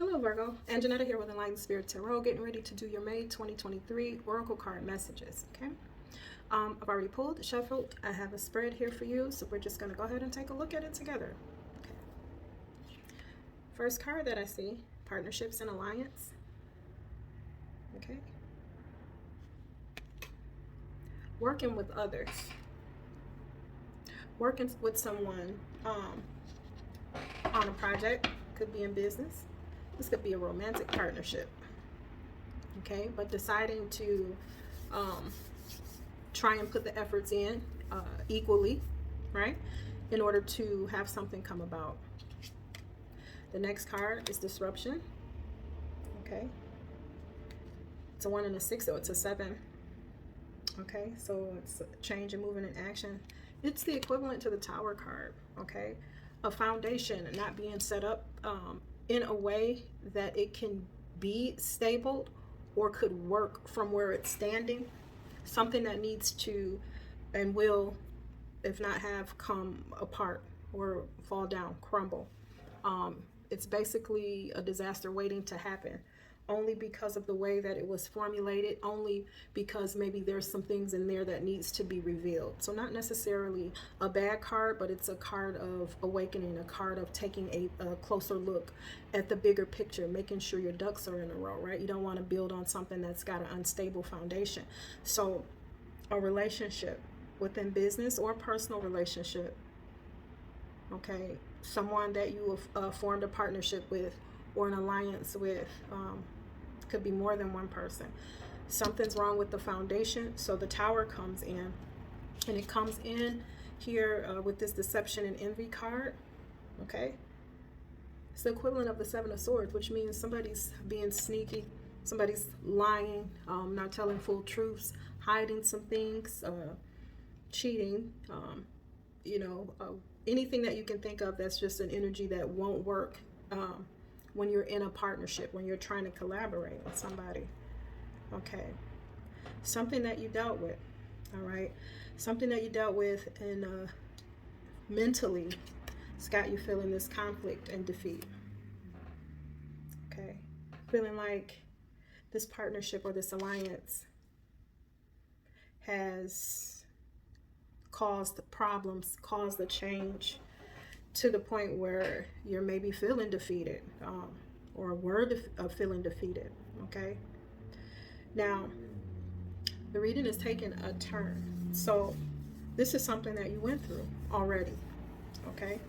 Hello Virgo, and Janetta here with Enlightened Spirit Tarot, getting ready to do your May 2023 Oracle card messages, okay? I've already pulled, shuffled, I have a spread here for you, so we're just going to go ahead and take a look at it together. Okay. First card that I see, Partnerships and Alliance, okay? Working with others, working with someone on a project, could be in business. This could be a romantic partnership, okay? But deciding to try and put the efforts in equally, right? In order to have something come about. The next card is Disruption, okay? It's a 1 and a 6, so it's a 7, okay? So it's change and movement and action. It's the equivalent to the Tower card, okay? A foundation not being set up in a way that it can be stable or could work from where it's standing. Something that needs to and will, if not have, come apart or fall down, crumble. It's basically a disaster waiting to happen, only because of the way that it was formulated, only because maybe there's some things in there that needs to be revealed. So not necessarily a bad card, but it's a card of awakening, a card of taking a closer look at the bigger picture, making sure your ducks are in a row, right? You don't want to build on something that's got an unstable foundation. So a relationship within business or personal relationship, okay? Someone that you have formed a partnership with or an alliance with, could be more than one person. Something's wrong with the foundation, so the Tower comes in, and it comes in here with this Deception and Envy card, okay? It's the equivalent of the 7 of Swords, which means somebody's being sneaky, somebody's lying, not telling full truths, hiding some things, cheating, anything that you can think of that's just an energy that won't work when you're in a partnership, when you're trying to collaborate with somebody, okay? Something that you dealt with, all right? Something that you dealt with and mentally, it's got you feeling this conflict and defeat, okay? Feeling like this partnership or this alliance has caused problems, caused a change, to the point where you're maybe feeling defeated, or feeling defeated, okay? Now, the reading is taking a turn. So this is something that you went through already, okay?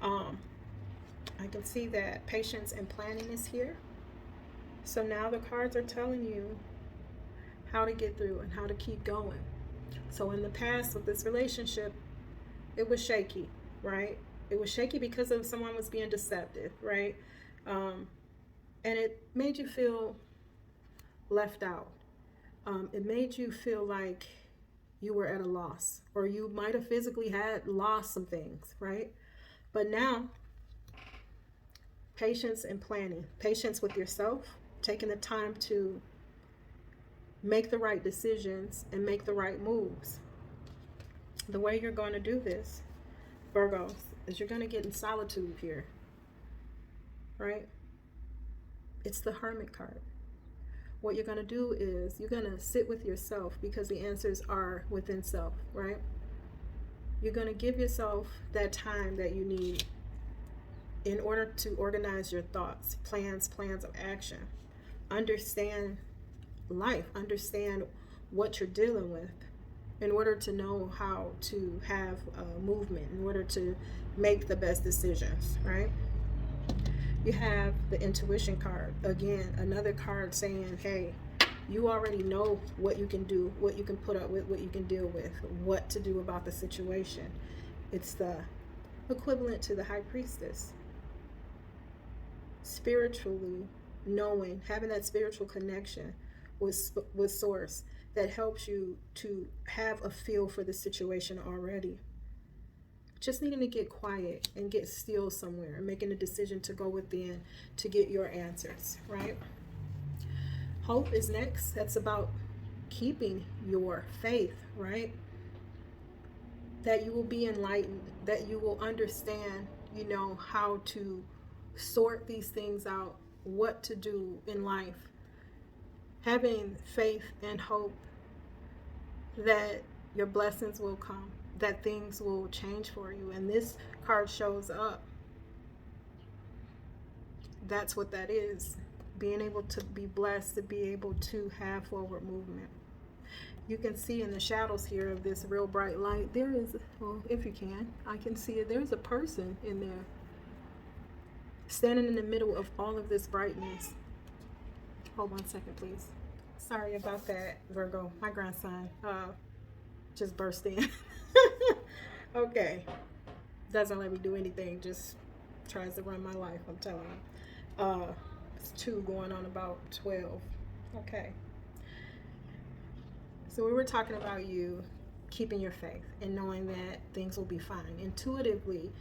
I can see that patience and planning is here. So now the cards are telling you how to get through and how to keep going. So in the past with this relationship, it was shaky, right? It was shaky because of someone was being deceptive, right? And it made you feel left out. It made you feel like you were at a loss, or you might have physically had lost some things, right? But now, patience and planning, patience with yourself, taking the time to make the right decisions and make the right moves. The way you're going to do this, Virgos, is you're going to get in solitude here, right? It's the Hermit card. What you're going to do is you're going to sit with yourself, because the answers are within self, right? You're going to give yourself that time that you need in order to organize your thoughts, plans of action. Understand life, understand what you're dealing with, in order to know how to have movement, in order to make the best decisions, right? You have the Intuition card. Again, another card saying, hey, you already know what you can do, what you can put up with, what you can deal with, what to do about the situation. It's the equivalent to the High Priestess. Spiritually knowing, having that spiritual connection with Source that helps you to have a feel for the situation already. Just needing to get quiet and get still somewhere and making a decision to go within to get your answers, right? Hope is next. That's about keeping your faith, right? That you will be enlightened, that you will understand, how to sort these things out what to do in life, having faith and hope that your blessings will come, that things will change for you. And this card shows up. That's what that is. Being able to be blessed, to be able to have forward movement. You can see in the shadows here of this real bright light, there is, well, if you can, I can see it. There's a person in there standing in the middle of all of this brightness. Hold 1 second, please. Sorry about that, Virgo. My grandson just burst in. Okay. Doesn't let me do anything, just tries to run my life, I'm telling you. It's 2 going on about 12. Okay. So we were talking about you keeping your faith and knowing that things will be fine. Intuitively,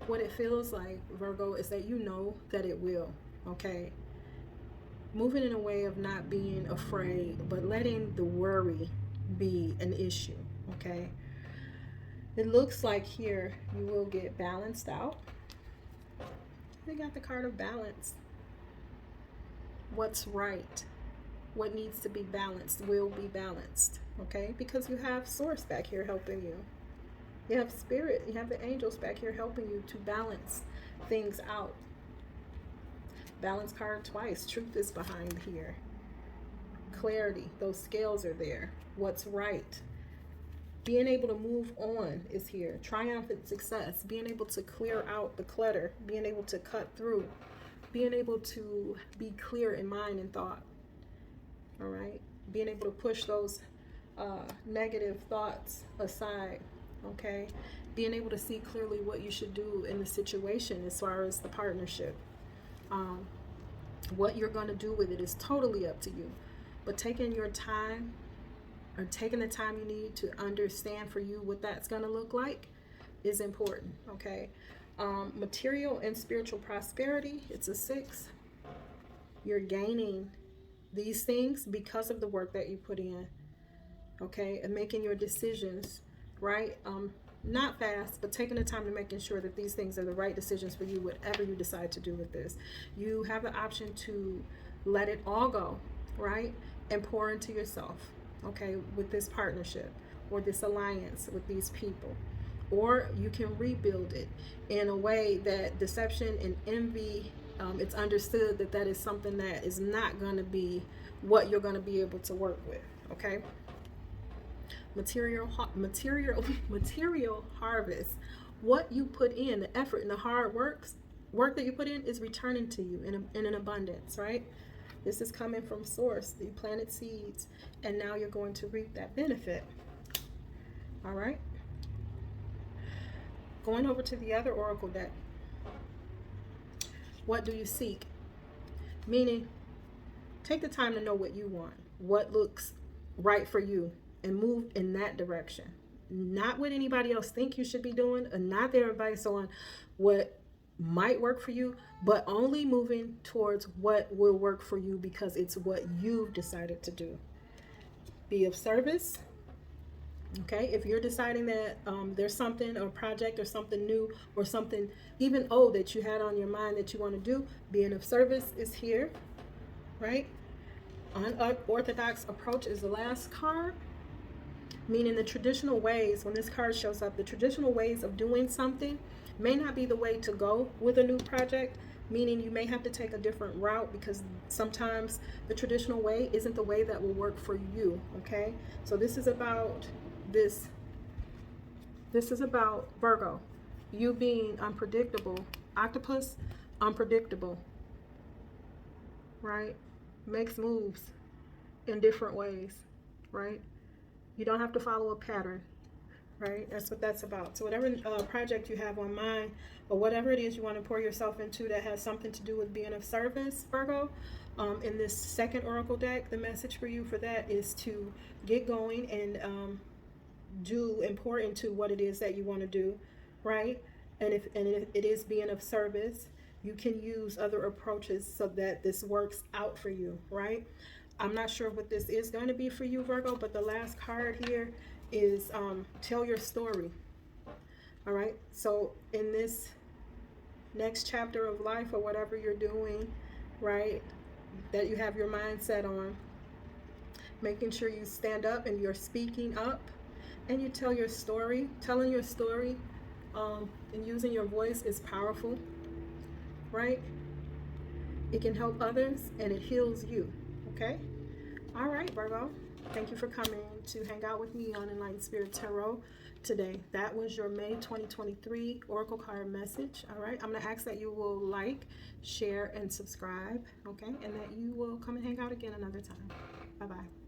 what it feels like, Virgo, is that you know that it will, okay? Moving in a way of not being afraid, but letting the worry be an issue, okay? It looks like here you will get balanced out. We got the card of balance. What's right, what needs to be balanced will be balanced, okay? Because you have source back here helping you. You have spirit, you have the angels back here helping you to balance things out. Balance card twice. Truth is behind here. Clarity, those scales are there. What's right. Being able to move on is here. Triumphant success. Being able to clear out the clutter. Being able to cut through. Being able to be clear in mind and thought. All right. Being able to push those negative thoughts aside. Okay. Being able to see clearly what you should do in the situation as far as the partnership. What you're going to do with it is totally up to you. But taking your time, or taking the time you need to understand for you what that's going to look like, is important. Okay. Material and spiritual prosperity, it's a 6. You're gaining these things because of the work that you put in. Okay. And making your decisions, right? Not fast, but taking the time to making sure that these things are the right decisions for you, whatever you decide to do with this. You have the option to let it all go, right? And pour into yourself, okay, with this partnership or this alliance with these people. Or you can rebuild it in a way that deception and envy, it's understood that that is something that is not going to be what you're going to be able to work with, okay? Material harvest. What you put in, the effort and the hard work that you put in is returning to you in an abundance, right? This is coming from source. You planted seeds and now you're going to reap that benefit. All right. Going over to the other oracle deck. What do you seek? Meaning, take the time to know what you want, what looks right for you, and move in that direction. Not what anybody else think you should be doing, and not their advice on what might work for you, but only moving towards what will work for you because it's what you've decided to do. Be of service. Okay, if you're deciding that there's something or project or something new or something even old that you had on your mind that you want to do, being of service is here, right? Unorthodox approach is the last card. Meaning the traditional ways, when this card shows up, the traditional ways of doing something may not be the way to go with a new project, meaning you may have to take a different route because sometimes the traditional way isn't the way that will work for you, okay? So this is about this is about Virgo, you being unpredictable. Octopus, unpredictable, right? Makes moves in different ways, right? You don't have to follow a pattern, right? That's what that's about. So whatever project you have on mind, or whatever it is you want to pour yourself into that has something to do with being of service, Virgo, in this second oracle deck, the message for you for that is to get going and do and pour into what it is that you want to do, right? And if it is being of service, you can use other approaches so that this works out for you, right? I'm not sure what this is going to be for you, Virgo, but the last card here is tell your story. All right. So in this next chapter of life or whatever you're doing, right? That you have your mindset on. Making sure you stand up and you're speaking up and you tell your story. Telling your story and using your voice is powerful, right? It can help others and it heals you, okay? All right, Virgo. Thank you for coming to hang out with me on Enlightened Spirit Tarot today. That was your May 2023 Oracle card message. All right. I'm going to ask that you will like, share, and subscribe, okay? And that you will come and hang out again another time. Bye-bye.